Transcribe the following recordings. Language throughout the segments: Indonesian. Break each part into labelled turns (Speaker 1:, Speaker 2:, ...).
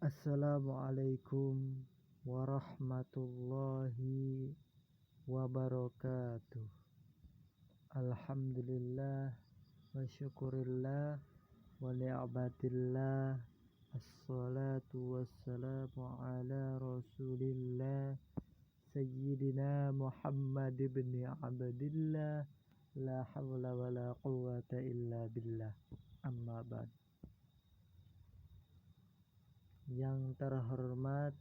Speaker 1: Assalamualaikum warahmatullahi wabarakatuh. Alhamdulillah wa syukurillah wa ni'matillah. Assalatu wassalamu ala rasulillah Sayyidina Muhammad ibn Abdillah. La hawla wa la quwwata illa billah. Amma ba'd. Yang terhormat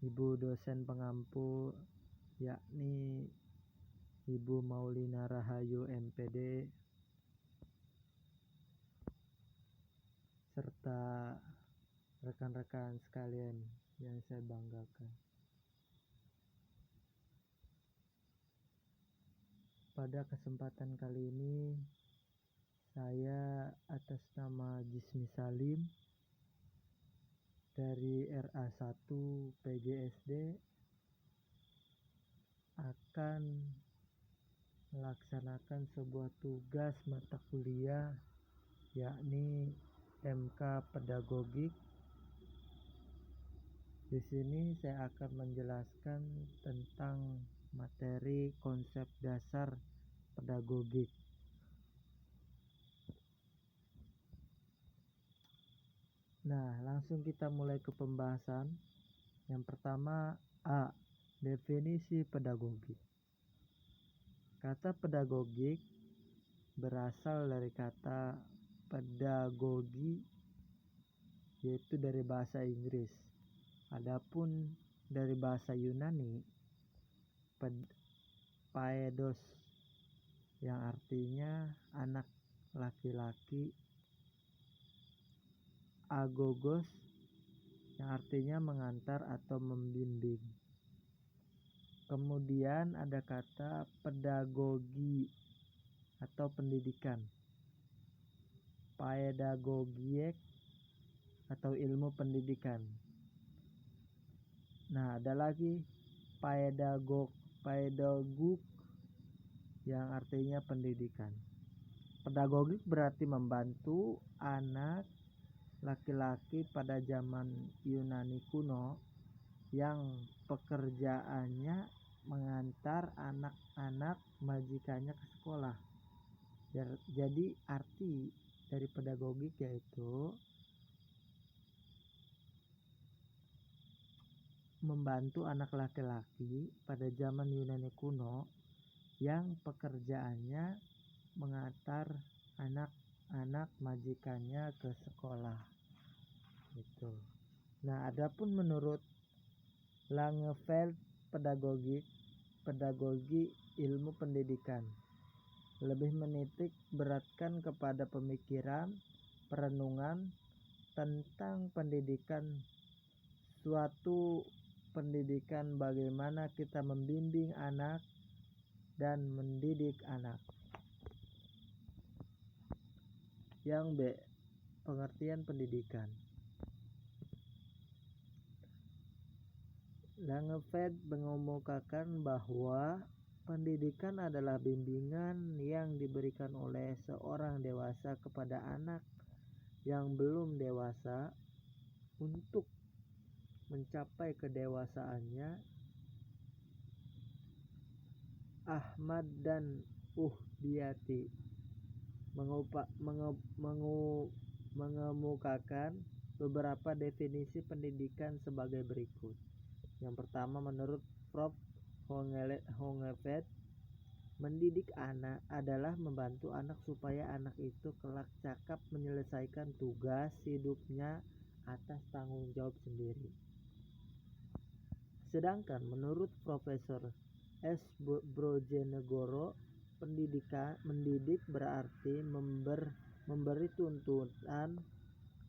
Speaker 1: Ibu dosen pengampu, yakni Ibu Maulina Rahayu MPD, serta rekan-rekan sekalian yang saya banggakan. Pada kesempatan kali ini, saya atas nama Jismi Salim dari RA1 PGSD akan melaksanakan sebuah tugas mata kuliah, yakni MK Pedagogik. Di sini saya akan menjelaskan tentang materi konsep dasar pedagogik. Nah, langsung kita mulai ke pembahasan. Yang pertama, A. Definisi pedagogik. Kata pedagogik berasal dari kata pedagogi, yaitu dari bahasa Inggris. Adapun dari bahasa Yunani, paedos, yang artinya anak laki-laki, agogos, yang artinya mengantar atau membimbing. Kemudian ada kata pedagogi atau pendidikan, paedagogiek atau ilmu pendidikan. Nah, ada lagi paedagog yang artinya pendidikan. Pedagogik berarti membantu anak laki-laki pada zaman Yunani kuno yang pekerjaannya mengantar anak-anak majikannya ke sekolah. Jadi arti dari pedagogik yaitu membantu anak laki-laki pada zaman Yunani kuno yang pekerjaannya mengantar anak-anak majikannya ke sekolah. Gitu. Nah, adapun menurut Langeveld, pedagogi ilmu pendidikan lebih menitik beratkan kepada pemikiran, perenungan tentang pendidikan, suatu pendidikan bagaimana kita membimbing anak dan mendidik anak. Yang B. Pengertian pendidikan. Langeveld mengemukakan bahwa pendidikan adalah bimbingan yang diberikan oleh seorang dewasa kepada anak yang belum dewasa untuk mencapai kedewasaannya. Ahmad dan Uhdiyati mengemukakan beberapa definisi pendidikan sebagai berikut. Yang pertama, menurut Prof. Langeveld, mendidik anak adalah membantu anak supaya anak itu kelak cakap menyelesaikan tugas hidupnya atas tanggung jawab sendiri. Sedangkan menurut Profesor S. Brojonegoro, mendidik berarti memberi tuntunan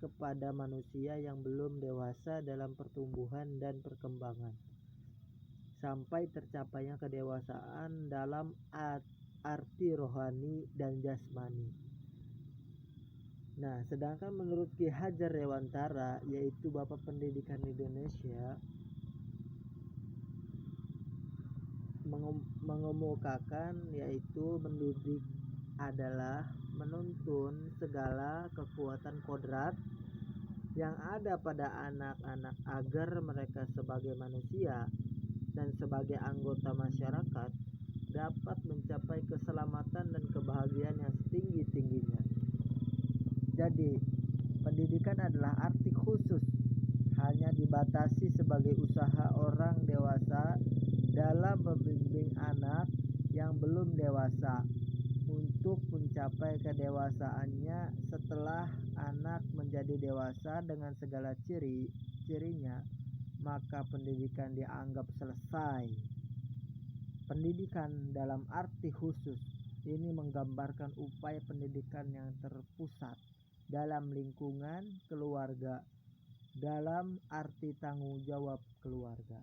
Speaker 1: kepada manusia yang belum dewasa dalam pertumbuhan dan perkembangan sampai tercapainya kedewasaan dalam arti rohani dan jasmani. Nah, sedangkan menurut Ki Hajar Dewantara, yaitu Bapak Pendidikan Indonesia, mengemukakan yaitu mendidik adalah menuntun segala kekuatan kodrat yang ada pada anak-anak agar mereka sebagai manusia dan sebagai anggota masyarakat dapat mencapai keselamatan dan kebahagiaan yang setinggi-tingginya. Jadi, pendidikan adalah arti khusus, hanya dibatasi sebagai usaha orang dewasa dalam membimbing anak yang belum dewasa untuk mencapai kedewasaannya. Setelah anak menjadi dewasa dengan segala ciri-cirinya, maka pendidikan dianggap selesai. Pendidikan dalam arti khusus ini menggambarkan upaya pendidikan yang terpusat dalam lingkungan keluarga dalam arti tanggung jawab keluarga.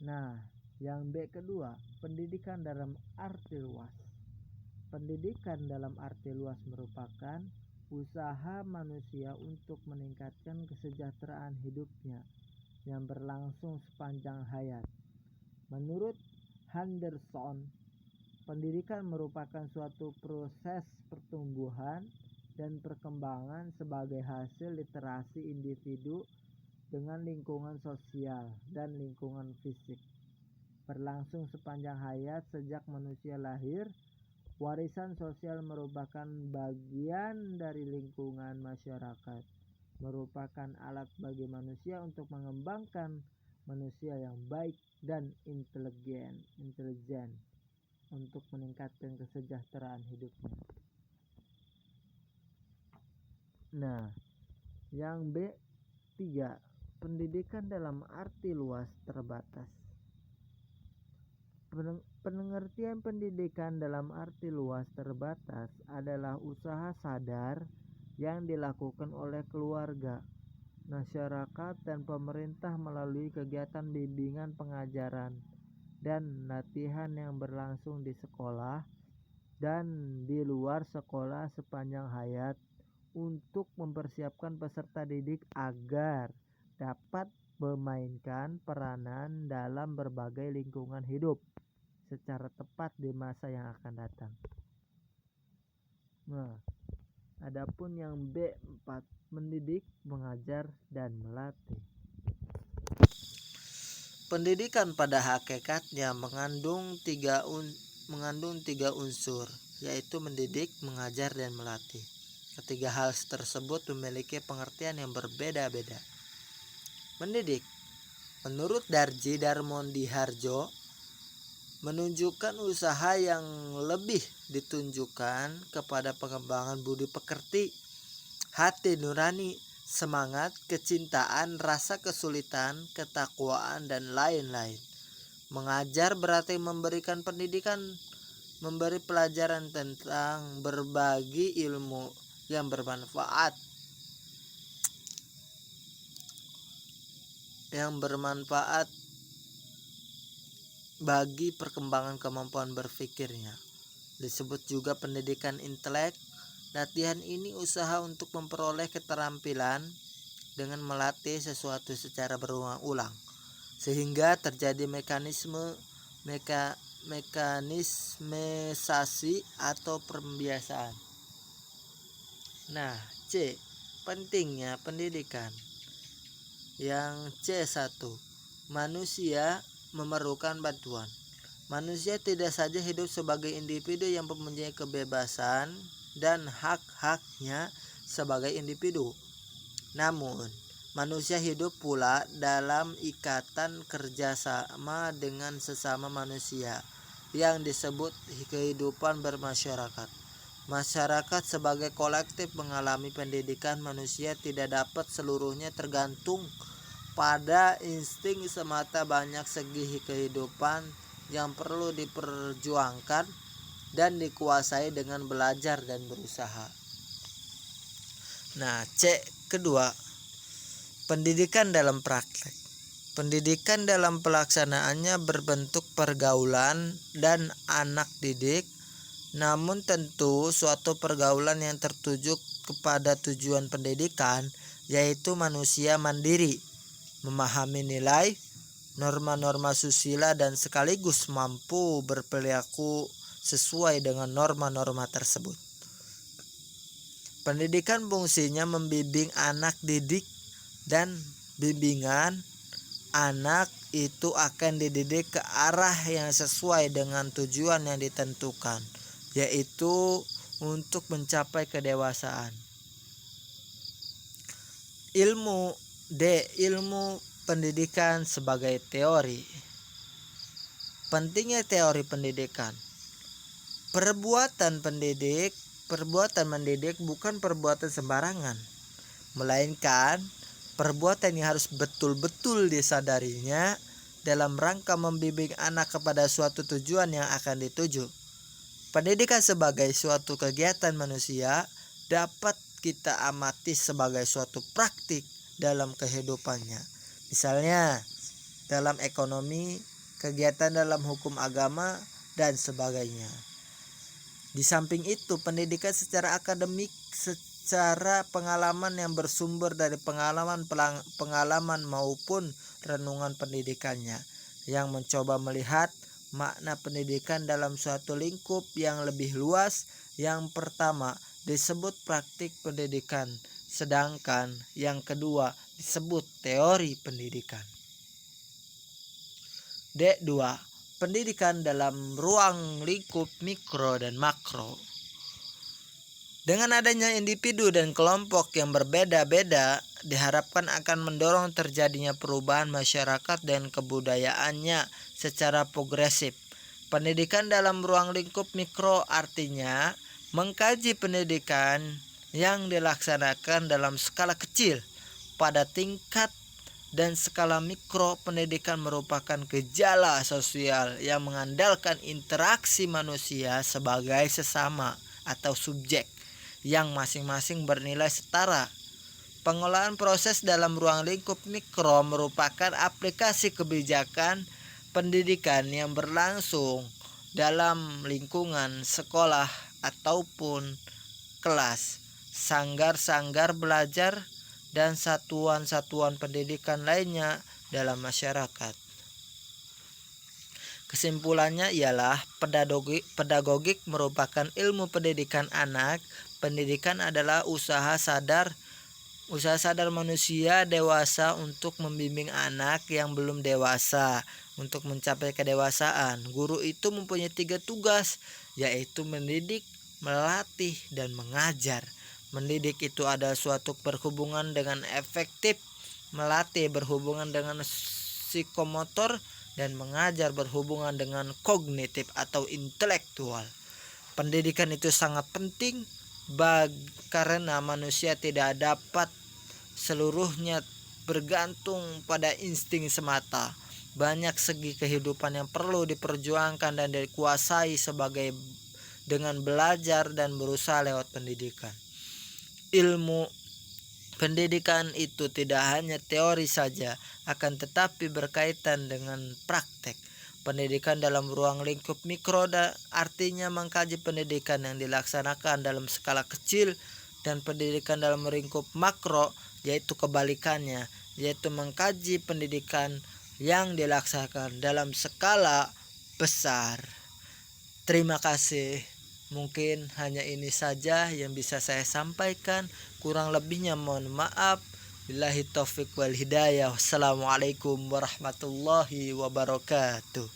Speaker 1: Nah, yang B kedua, pendidikan dalam arti luas. Pendidikan dalam arti luas merupakan usaha manusia untuk meningkatkan kesejahteraan hidupnya yang berlangsung sepanjang hayat. Menurut Henderson, pendidikan merupakan suatu proses pertumbuhan dan perkembangan sebagai hasil literasi individu dengan lingkungan sosial dan lingkungan fisik, berlangsung sepanjang hayat sejak manusia lahir. Warisan sosial merupakan bagian dari lingkungan masyarakat, merupakan alat bagi manusia untuk mengembangkan manusia yang baik dan intelijen untuk meningkatkan kesejahteraan hidupnya. Nah, yang B3, pendidikan dalam arti luas terbatas. Pengertian pendidikan dalam arti luas terbatas adalah usaha sadar yang dilakukan oleh keluarga, masyarakat, dan pemerintah melalui kegiatan bimbingan pengajaran dan latihan yang berlangsung di sekolah dan di luar sekolah sepanjang hayat untuk mempersiapkan peserta didik agar dapat memainkan peranan dalam berbagai lingkungan hidup secara tepat di masa yang akan datang. Nah, adapun yang B4, mendidik, mengajar, dan melatih. Pendidikan pada hakikatnya mengandung tiga unsur, yaitu mendidik, mengajar, dan melatih. Ketiga hal tersebut memiliki pengertian yang berbeda-beda. Mendidik, menurut Darji Darmondiharjo, menunjukkan usaha yang lebih ditunjukkan kepada pengembangan budi pekerti, hati nurani, semangat, kecintaan, rasa kesulitan, ketakwaan, dan lain-lain. Mengajar berarti memberikan pendidikan, memberi pelajaran tentang berbagi ilmu yang bermanfaat bagi perkembangan kemampuan berpikirnya. Disebut juga pendidikan intelek. Latihan ini usaha untuk memperoleh keterampilan dengan melatih sesuatu secara berulang-ulang sehingga terjadi mekanismesasi atau pembiasaan. Nah, C, pentingnya pendidikan. Yang C1, manusia memerlukan bantuan. Manusia tidak saja hidup sebagai individu yang mempunyai kebebasan dan hak-haknya sebagai individu, namun manusia hidup pula dalam ikatan kerjasama dengan sesama manusia yang disebut kehidupan bermasyarakat. Masyarakat sebagai kolektif mengalami pendidikan. Manusia tidak dapat seluruhnya tergantung pada insting semata. Banyak segi kehidupan yang perlu diperjuangkan dan dikuasai dengan belajar dan berusaha. Nah, C kedua, pendidikan dalam praktek. Pendidikan dalam pelaksanaannya berbentuk pergaulan dan anak didik, namun tentu suatu pergaulan yang tertuju kepada tujuan pendidikan, yaitu manusia mandiri, memahami nilai, norma-norma susila, dan sekaligus mampu berperilaku sesuai dengan norma-norma tersebut. Pendidikan fungsinya membimbing anak didik dan bimbingan anak itu akan dididik ke arah yang sesuai dengan tujuan yang ditentukan, yaitu untuk mencapai kedewasaan. Ilmu pendidikan sebagai teori. Pentingnya teori pendidikan. Perbuatan mendidik bukan perbuatan sembarangan, melainkan perbuatan yang harus betul-betul disadarinya dalam rangka membimbing anak kepada suatu tujuan yang akan dituju. Pendidikan sebagai suatu kegiatan manusia dapat kita amati sebagai suatu praktik dalam kehidupannya. Misalnya dalam ekonomi, kegiatan dalam hukum agama, dan sebagainya. Di samping itu, pendidikan secara akademik, secara pengalaman yang bersumber dari pengalaman maupun renungan pendidikannya, yang mencoba melihat makna pendidikan dalam suatu lingkup yang lebih luas. Yang pertama disebut praktik pendidikan, sedangkan yang kedua disebut teori pendidikan. D2. Pendidikan dalam ruang lingkup mikro dan makro. Dengan adanya individu dan kelompok yang berbeda-beda, diharapkan akan mendorong terjadinya perubahan masyarakat dan kebudayaannya secara progresif. Pendidikan dalam ruang lingkup mikro artinya mengkaji pendidikan yang dilaksanakan dalam skala kecil. Pada tingkat dan skala mikro, pendidikan merupakan gejala sosial yang mengandalkan interaksi manusia sebagai sesama atau subjek yang masing-masing bernilai setara. Pengolahan proses dalam ruang lingkup mikro merupakan aplikasi kebijakan pendidikan yang berlangsung dalam lingkungan sekolah ataupun kelas, sanggar-sanggar belajar, dan satuan-satuan pendidikan lainnya dalam masyarakat. Kesimpulannya ialah pedagogik merupakan ilmu pendidikan anak. Pendidikan adalah usaha sadar manusia dewasa untuk membimbing anak yang belum dewasa untuk mencapai kedewasaan. Guru itu mempunyai 3 tugas, yaitu mendidik, melatih, dan mengajar. Mendidik itu ada suatu berhubungan dengan efektif, melatih berhubungan dengan psikomotor, dan mengajar berhubungan dengan kognitif atau intelektual. Pendidikan itu sangat penting karena manusia tidak dapat seluruhnya bergantung pada insting semata. Banyak segi kehidupan yang perlu diperjuangkan dan dikuasai dengan belajar dan berusaha lewat pendidikan. Ilmu pendidikan itu tidak hanya teori saja, akan tetapi berkaitan dengan praktek. Pendidikan dalam ruang lingkup mikro artinya mengkaji pendidikan yang dilaksanakan dalam skala kecil, dan pendidikan dalam lingkup makro yaitu kebalikannya, yaitu mengkaji pendidikan yang dilaksanakan dalam skala besar. Terima kasih. Mungkin hanya ini saja yang bisa saya sampaikan. Kurang lebihnya mohon maaf. Billahi taufiq wal hidayah. Wassalamualaikum warahmatullahi wabarakatuh.